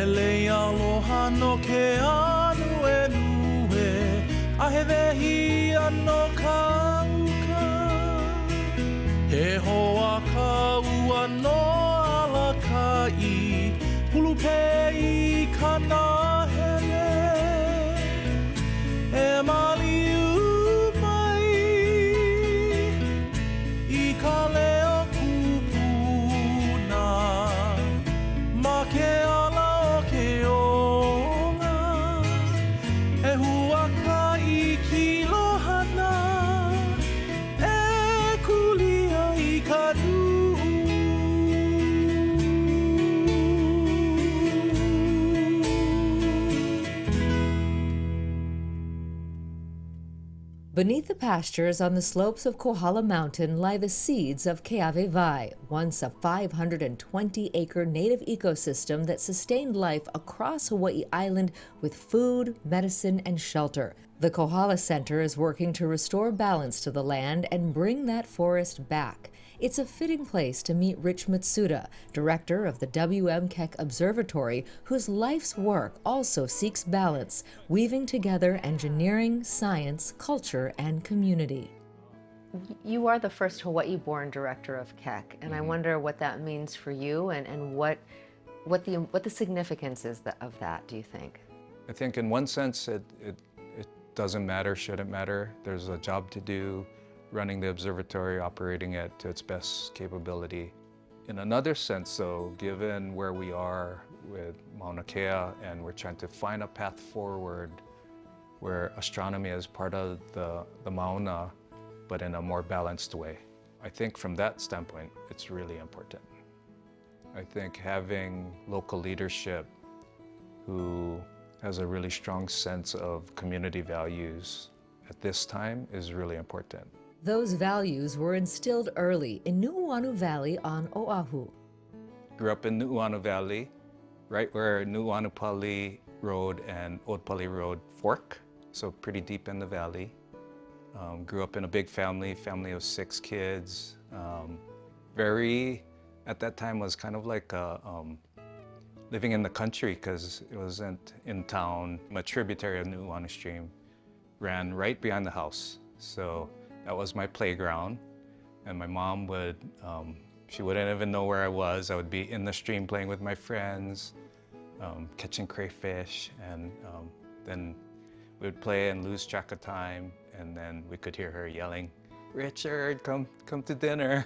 Ele aloha no ke anu e nue, a he wehi ano kauka. He hoa kau ano ala kai, hulu pei kana hele. E maliu mai, I ka leo kupuna, ma ke ala o ke onga. E huaka I kilohana, e kulia I ka nuʻu. Beneath the pastures on the slopes of Kohala Mountain lie the seeds of Keawe Vai, once a 520-acre native ecosystem that sustained life across Hawaii Island with food, medicine, and shelter. The Kohala Center is working to restore balance to the land and bring that forest back. It's a fitting place to meet Rich Matsuda, director of the ofKeck Observatory, whose life's work also seeks balance, weaving together engineering, science, culture, and community. You are the first Hawaii-born director of Keck, and I wonder what that means for you and what the significance is of that, do you think? I think in one sense it doesn't matter, shouldn't matter. There's a job to do, running the observatory, operating it to its best capability. In another sense though, given where we are with Mauna Kea and we're trying to find a path forward where astronomy is part of the Mauna, but in a more balanced way. I think from that standpoint, it's really important. I think having local leadership who has a really strong sense of community values at this time is really important. Those values were instilled early in Nuʻuanu Valley on Oahu. Grew up in Nuʻuanu Valley, right where Nuʻuanu Valley Road and Old Pali Road fork, so pretty deep in the valley. Grew up in a big family of 6 kids. At that time was kind of like living in the country because it wasn't in town. A tributary of Nuʻuanu Stream ran right behind the house. So that was my playground. And my mom she wouldn't even know where I was. I would be in the stream playing with my friends, catching crayfish, and then we would play and lose track of time. And then we could hear her yelling, "Richard, come to dinner."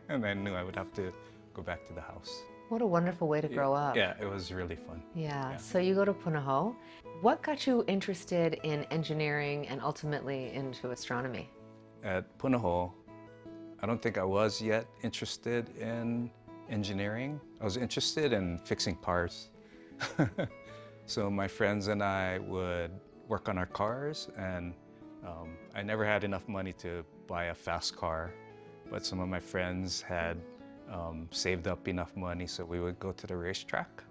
And I knew I would have to go back to the house. What a wonderful way to grow up. Yeah, it was really fun. Yeah, so you go to Punahou. What got you interested in engineering and ultimately into astronomy? At Punahou, I don't think I was yet interested in engineering. I was interested in fixing cars. So my friends and I would work on our cars, and I never had enough money to buy a fast car, but some of my friends had saved up enough money, so we would go to the racetrack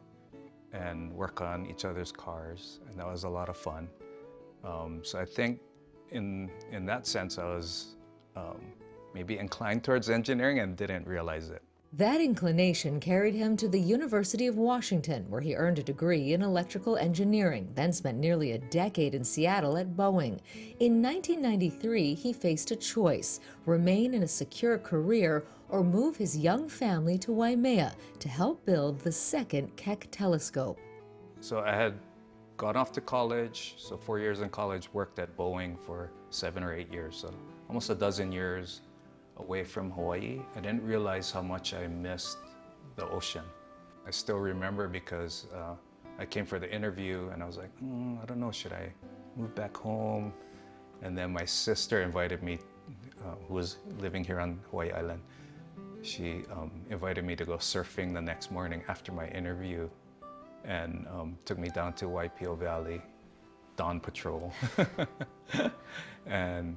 and work on each other's cars, and that was a lot of fun. So I think in that sense, I was maybe inclined towards engineering and didn't realize it. That inclination carried him to the University of Washington, where he earned a degree in electrical engineering, then spent nearly a decade in Seattle at Boeing. In 1993, he faced a choice: remain in a secure career or move his young family to Waimea to help build the second Keck telescope. So I had gone off to college, so 4 years in college, worked at Boeing for 7 or 8 years, so almost a dozen years away from Hawaii. I didn't realize how much I missed the ocean. I still remember because I came for the interview and I was like, I don't know, should I move back home? And then my sister invited me, who was living here on Hawaii Island, she invited me to go surfing the next morning after my interview, and took me down to Waipio Valley, dawn patrol, and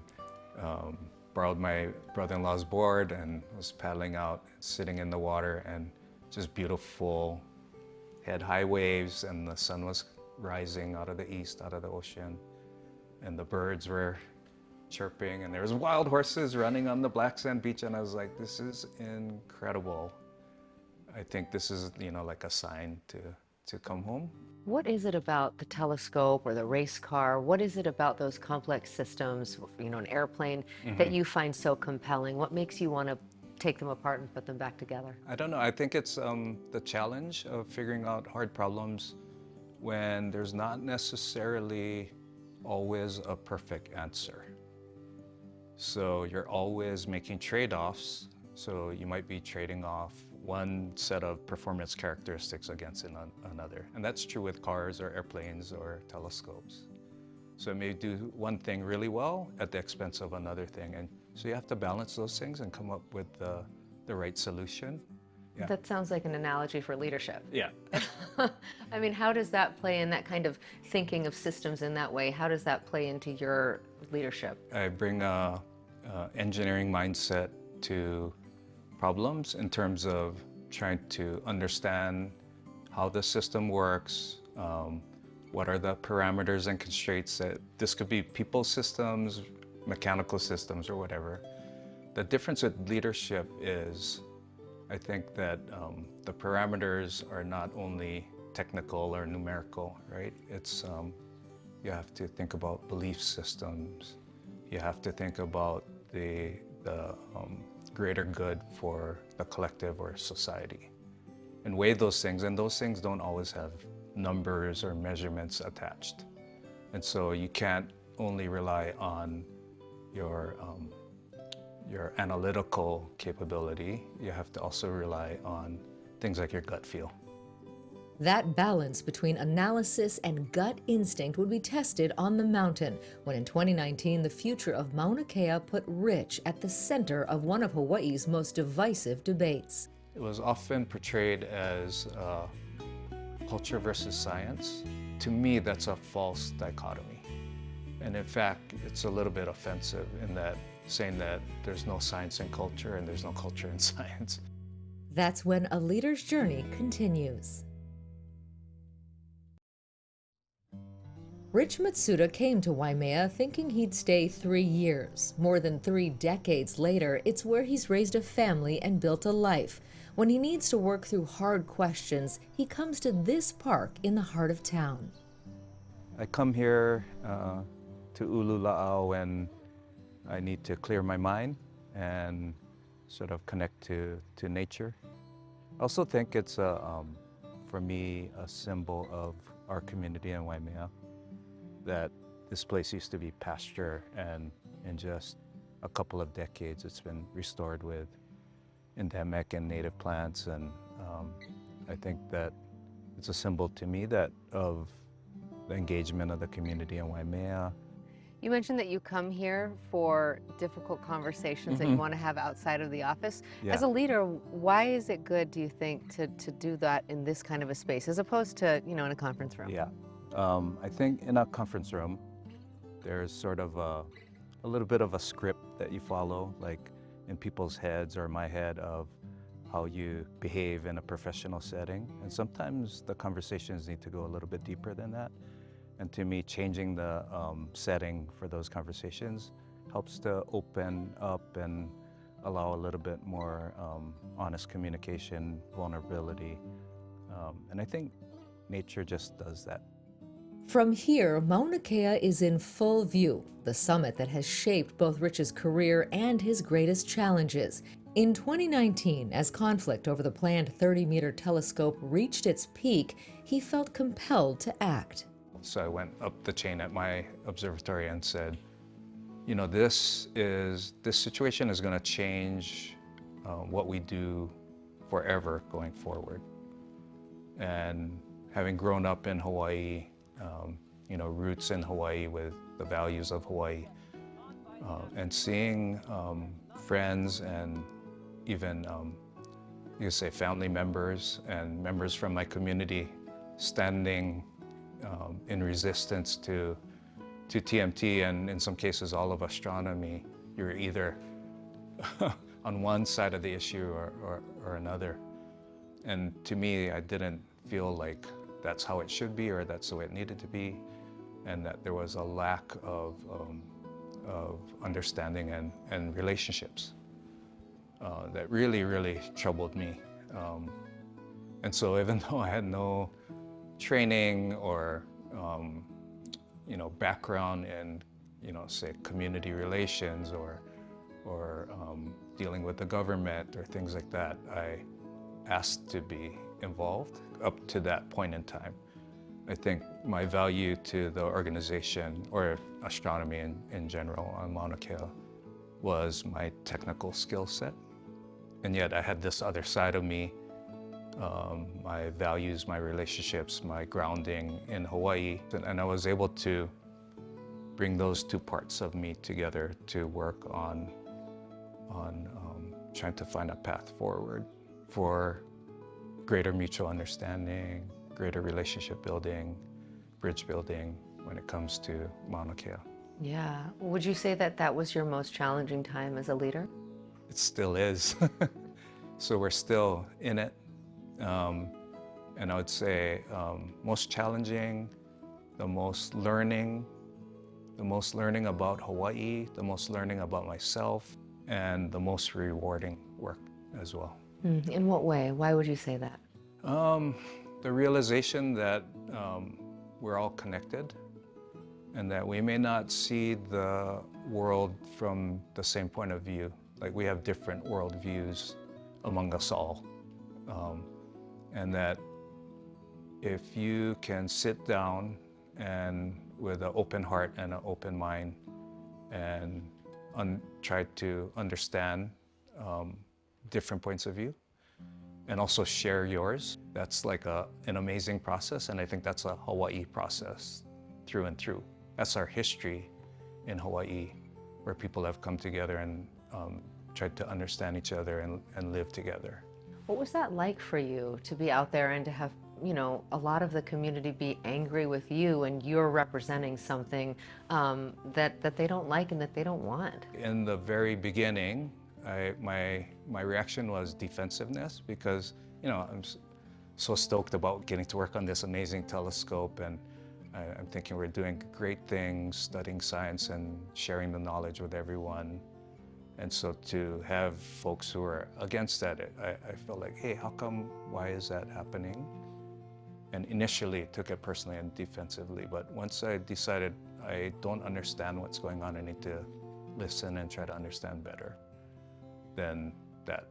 borrowed my brother-in-law's board and was paddling out, sitting in the water, and just beautiful. Had high waves and the sun was rising out of the east, out of the ocean, and the birds were chirping, and there was wild horses running on the black sand beach, and I was like, this is incredible. I think this is, like a sign to to come home. What is it about the telescope or the race car? What is it about those complex systems, an airplane, that you find so compelling? What makes you want to take them apart and put them back together? I don't know, I think it's the challenge of figuring out hard problems when there's not necessarily always a perfect answer. So you're always making trade-offs. So you might be trading off one set of performance characteristics against another. And that's true with cars or airplanes or telescopes. So it may do one thing really well at the expense of another thing. And so you have to balance those things and come up with the right solution. Yeah. That sounds like an analogy for leadership. Yeah. I mean, how does that play in that kind of thinking of systems in that way? How does that play into your leadership? I bring a engineering mindset to problems in terms of trying to understand how the system works, what are the parameters and constraints that this could be people systems, mechanical systems, or whatever. The difference with leadership is, I think that the parameters are not only technical or numerical, right? It's, you have to think about belief systems. You have to think about the greater good for the collective or society and weigh those things. And those things don't always have numbers or measurements attached. And so you can't only rely on your analytical capability. You have to also rely on things like your gut feel. That balance between analysis and gut instinct would be tested on the mountain when in 2019 the future of Mauna Kea put Rich at the center of one of Hawaii's most divisive debates. It was often portrayed as culture versus science. To me, that's a false dichotomy. And in fact, it's a little bit offensive in that saying that there's no science in culture and there's no culture in science. That's when a leader's journey continues. Rich Matsuda came to Waimea thinking he'd stay 3 years. More than 3 decades later, it's where he's raised a family and built a life. When he needs to work through hard questions, he comes to this park in the heart of town. I come here to Ulula'au when I need to clear my mind and sort of connect to nature. I also think it's, for me, a symbol of our community in Waimea, that this place used to be pasture, and in just a couple of decades it's been restored with endemic and native plants. And I think that it's a symbol to me that of the engagement of the community in Waimea. You mentioned that you come here for difficult conversations that you want to have outside of the office. Yeah. As a leader, why is it good, do you think, to do that in this kind of a space as opposed to, in a conference room? Yeah. I think in a conference room, there's sort of a little bit of a script that you follow, like in people's heads or my head, of how you behave in a professional setting. And sometimes the conversations need to go a little bit deeper than that. And to me, changing the setting for those conversations helps to open up and allow a little bit more honest communication, vulnerability. And I think nature just does that. From here, Mauna Kea is in full view, the summit that has shaped both Rich's career and his greatest challenges. In 2019, as conflict over the planned 30-meter telescope reached its peak, he felt compelled to act. So I went up the chain at my observatory and said, this situation is going to change what we do forever going forward. And having grown up in Hawaii, roots in Hawaii with the values of Hawaii, and seeing friends and even, you could say, family members and members from my community standing in resistance to TMT, and in some cases all of astronomy. You're either on one side of the issue or another. And to me, I didn't feel like that's how it should be or that's the way it needed to be, and that there was a lack of understanding and relationships that really, really troubled me. And so even though I had no training or background in say community relations or dealing with the government or things like that, I asked to be involved up to that point in time. I think my value to the organization or astronomy in general on Mauna Kea was my technical skill set. And yet I had this other side of me, my values, my relationships, my grounding in Hawaii. And I was able to bring those two parts of me together to work on trying to find a path forward for greater mutual understanding, greater relationship building, bridge building when it comes to Mauna Kea. Yeah. Would you say that that was your most challenging time as a leader? It still is. So we're still in it. And I would say most challenging, the most learning about Hawaii, the most learning about myself, and the most rewarding work as well. In what way? Why would you say that? The realization that we're all connected and that we may not see the world from the same point of view. Like we have different worldviews among us all. And that if you can sit down and with an open heart and an open mind and try to understand different points of view and also share yours, that's like an amazing process. And I think that's a Hawaii process through and through. That's our history in Hawaii, where people have come together and tried to understand each other and live together. What was that like for you to be out there and to have, a lot of the community be angry with you and you're representing something that they don't like and that they don't want? In the very beginning, my reaction was defensiveness because, I'm so stoked about getting to work on this amazing telescope, and I'm thinking we're doing great things, studying science and sharing the knowledge with everyone. And so to have folks who are against that, I felt like, hey, how come, why is that happening? And initially took it personally and defensively, but once I decided I don't understand what's going on, I need to listen and try to understand better, then that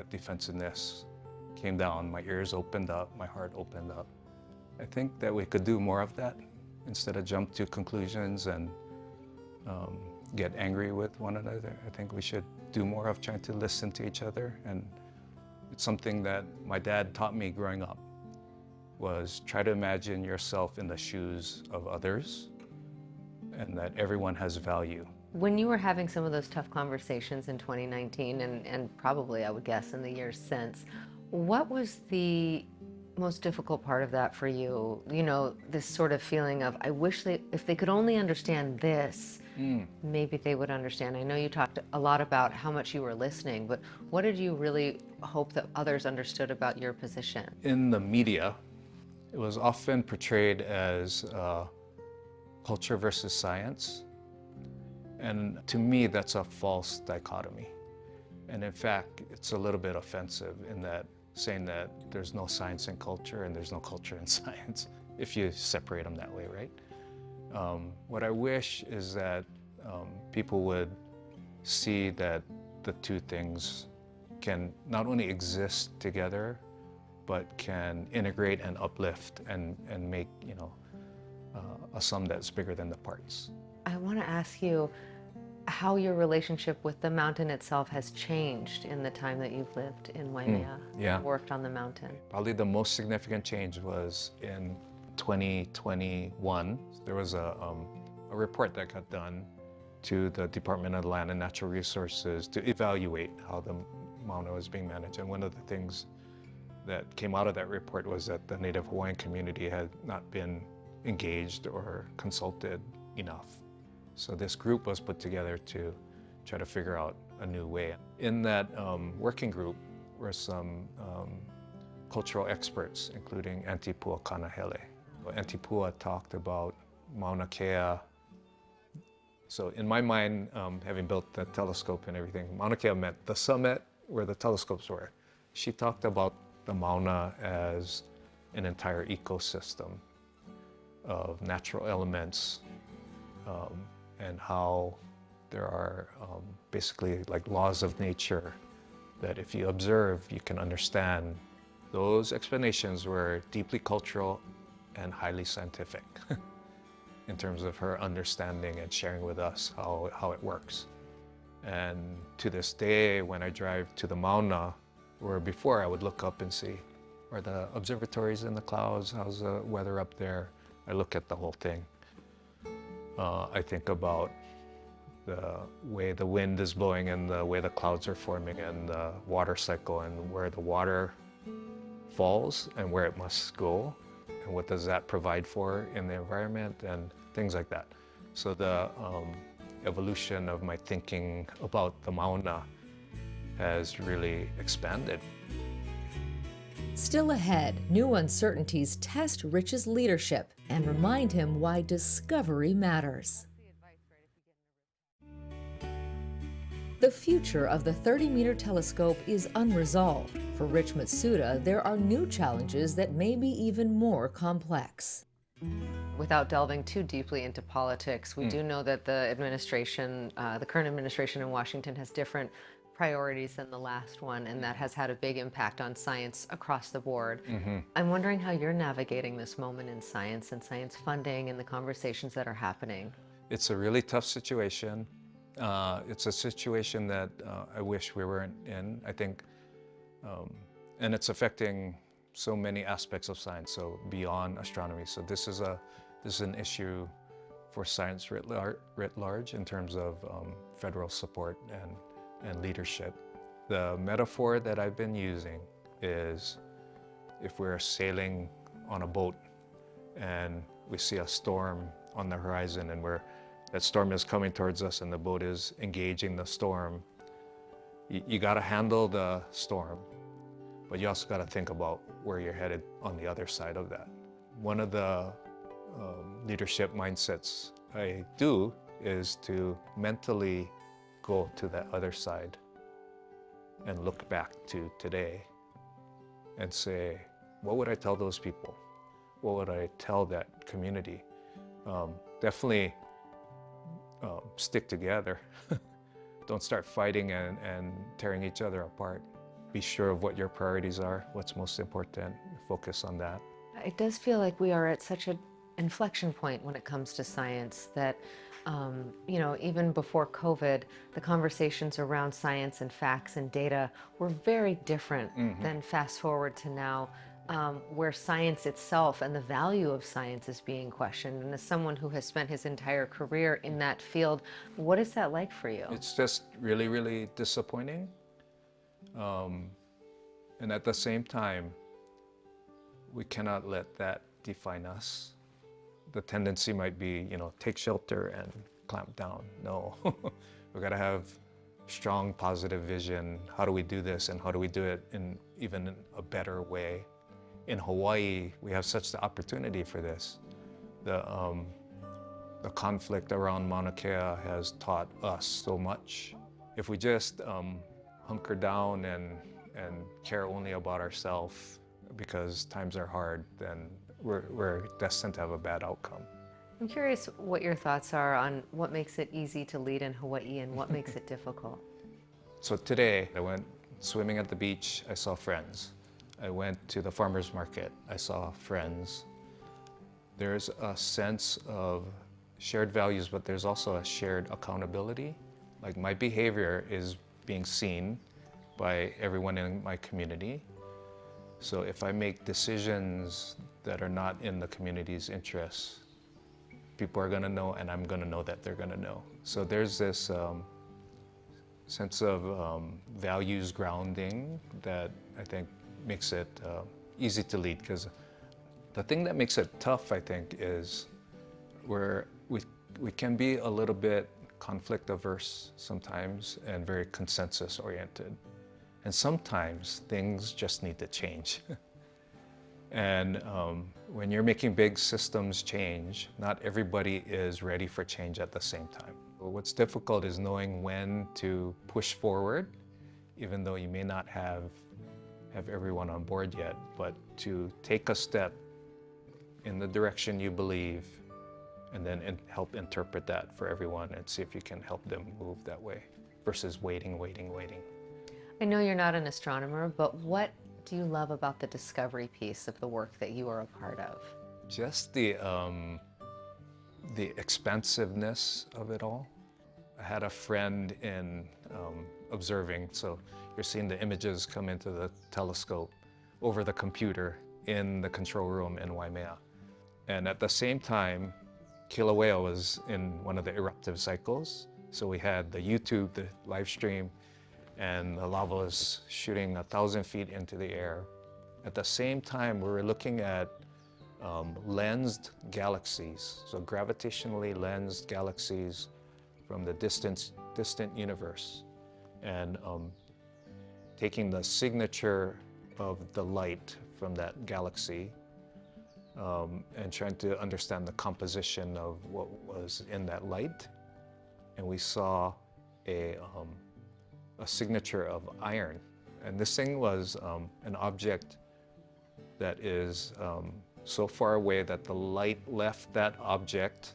defensiveness came down, my ears opened up, my heart opened up. I think that we could do more of that instead of jump to conclusions and get angry with one another. I think we should do more of trying to listen to each other. And it's something that my dad taught me growing up, was try to imagine yourself in the shoes of others and that everyone has value. When you were having some of those tough conversations in 2019 and probably, I would guess, in the years since, what was the most difficult part of that for you? This sort of feeling of, I wish if they could only understand this, maybe they would understand. I know you talked a lot about how much you were listening, but what did you really hope that others understood about your position? In the media, it was often portrayed as culture versus science. And to me, that's a false dichotomy. And in fact, it's a little bit offensive in that saying that there's no science in culture and there's no culture in science, if you separate them that way, right? What I wish is that people would see that the two things can not only exist together, but can integrate and uplift and make, a sum that's bigger than the parts. I want to ask you how your relationship with the mountain itself has changed in the time that you've lived in Waimea, worked on the mountain. Probably the most significant change was in 2021. There was a report that got done to the Department of Land and Natural Resources to evaluate how the Mauna was being managed. And one of the things that came out of that report was that the Native Hawaiian community had not been engaged or consulted enough. So this group was put together to try to figure out a new way. In that working group were some cultural experts, including Auntie Pua Kanahele. Auntie Pua talked about Mauna Kea. So in my mind, having built the telescope and everything, Mauna Kea meant the summit where the telescopes were. She talked about the Mauna as an entire ecosystem of natural elements, and how there are basically like laws of nature that if you observe, you can understand. Those explanations were deeply cultural and highly scientific in terms of her understanding and sharing with us how it works. And to this day, when I drive to the Mauna, where before I would look up and see, are the observatories in the clouds? How's the weather up there? I look at the whole thing. I think about the way the wind is blowing and the way the clouds are forming and the water cycle and where the water falls and where it must go and what does that provide for in the environment and things like that. So the evolution of my thinking about the Mauna has really expanded. Still ahead, new uncertainties test Rich's leadership and remind him why discovery matters. The future of the 30-meter telescope is unresolved. For Rich Matsuda, there are new challenges that may be even more complex. Without delving too deeply into politics, we do know that the administration, the current administration in Washington has different priorities than the last one, and that has had a big impact on science across the board. I'm wondering how you're navigating this moment in science and science funding and the conversations that are happening. It's a really tough situation. It's a situation that I wish we weren't in, I think, and it's affecting so many aspects of science, so beyond astronomy. So this is an issue for science writ large in terms of federal support and leadership. The metaphor that I've been using is if we're sailing on a boat and we see a storm on the horizon and that storm is coming towards us and the boat is engaging the storm, you got to handle the storm, but you also got to think about where you're headed on the other side of that. One of the leadership mindsets I do is to mentally go to that other side and look back to today and say, what would I tell those people? What would I tell that community? Definitely stick together. Don't start fighting and tearing each other apart. Be sure of what your priorities are, what's most important, focus on that. It does feel like we are at such an inflection point when it comes to science that, you know, even before COVID, the conversations around science and facts and data were very different than fast forward to now, where science itself and the value of science is being questioned. And as someone who has spent his entire career in that field, what is that like for you? It's just really, really disappointing. And at the same time, we cannot let that define us. The tendency might be, you know, take shelter and clamp down. No, we got to have strong, positive vision. How do we do this, and how do we do it in even a better way? In Hawaii, we have such the opportunity for this. The conflict around Mauna Kea has taught us so much. If we just hunker down and care only about ourselves because times are hard, then we're destined to have a bad outcome. I'm curious what your thoughts are on what makes it easy to lead in Hawaii and what makes it difficult. So today, I went swimming at the beach, I saw friends. I went to the farmer's market, I saw friends. There's a sense of shared values, but there's also a shared accountability. Like, my behavior is being seen by everyone in my community. So if I make decisions that are not in the community's interests, people are gonna know, and I'm gonna know that they're gonna know. So there's this sense of values grounding that I think makes it easy to lead. Because the thing that makes it tough, I think, is we can be a little bit conflict averse sometimes and very consensus oriented. And sometimes things just need to change. And when you're making big systems change, not everybody is ready for change at the same time. What's difficult is knowing when to push forward, even though you may not have have everyone on board yet, but to take a step in the direction you believe and then help interpret that for everyone and see if you can help them move that way versus waiting. I know you're not an astronomer, but what do you love about the discovery piece of the work that you are a part of? Just the expansiveness of it all. I had a friend in observing, so you're seeing the images come into the telescope over the computer in the control room in Waimea. And at the same time, Kilauea was in one of the eruptive cycles. So we had the YouTube, the live stream, and the lava was shooting 1,000 feet into the air. At the same time, we were looking at lensed galaxies, so gravitationally lensed galaxies from the distant universe, and taking the signature of the light from that galaxy and trying to understand the composition of what was in that light. And we saw a signature of iron. And this thing was an object that is so far away that the light left that object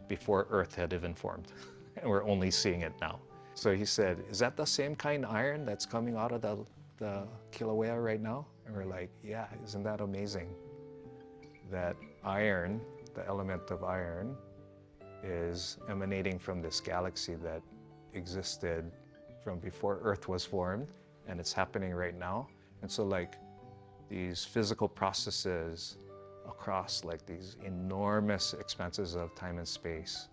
before Earth had even formed. And we're only seeing it now. So he said, is that the same kind of iron that's coming out of the Kilauea right now? And we're like, yeah, isn't that amazing? That iron, the element of iron, is emanating from this galaxy that existed from before Earth was formed, and it's happening right now. And so like these physical processes across like these enormous expanses of time and space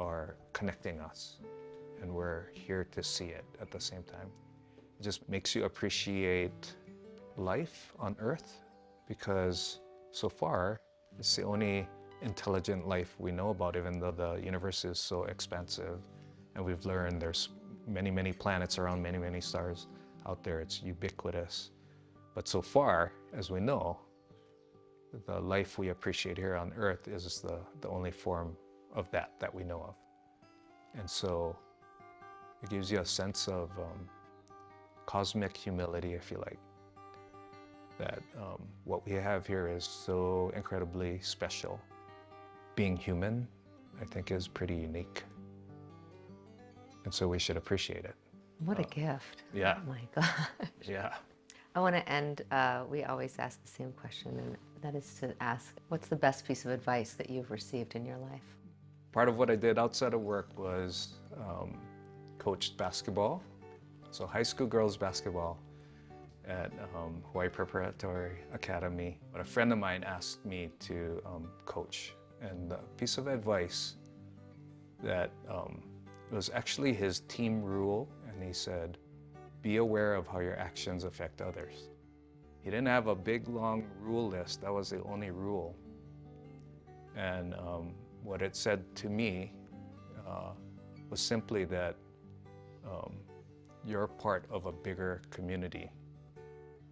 are connecting us, and we're here to see it at the same time. It just makes you appreciate life on Earth, because so far it's the only intelligent life we know about, even though the universe is so expansive. And we've learned there's many planets around, many stars out there. It's ubiquitous. But so far, as we know, the life we appreciate here on Earth is the only form of that we know of. And so it gives you a sense of cosmic humility, I feel like. That what we have here is so incredibly special. Being human, I think, is pretty unique. And so we should appreciate it. What a gift. Yeah. Oh my gosh. Yeah. I want to end, we always ask the same question, and that is to ask, what's the best piece of advice that you've received in your life? Part of what I did outside of work was coached basketball. So high school girls basketball at Hawaii Preparatory Academy. But a friend of mine asked me to coach. And the piece of advice that it was actually his team rule, and he said, be aware of how your actions affect others. He didn't have a big, long rule list. That was the only rule. And what it said to me was simply that you're part of a bigger community.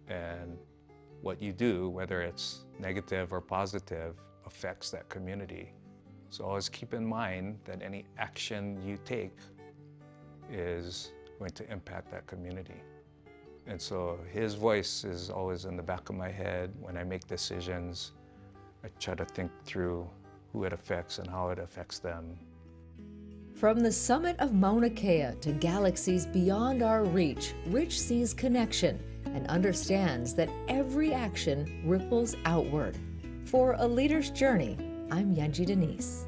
And what you do, whether it's negative or positive, affects that community. So always keep in mind that any action you take is going to impact that community. And so his voice is always in the back of my head. When I make decisions, I try to think through who it affects and how it affects them. From the summit of Mauna Kea to galaxies beyond our reach, Rich sees connection and understands that every action ripples outward. For A Leader's Journey, I'm Yanji Denise.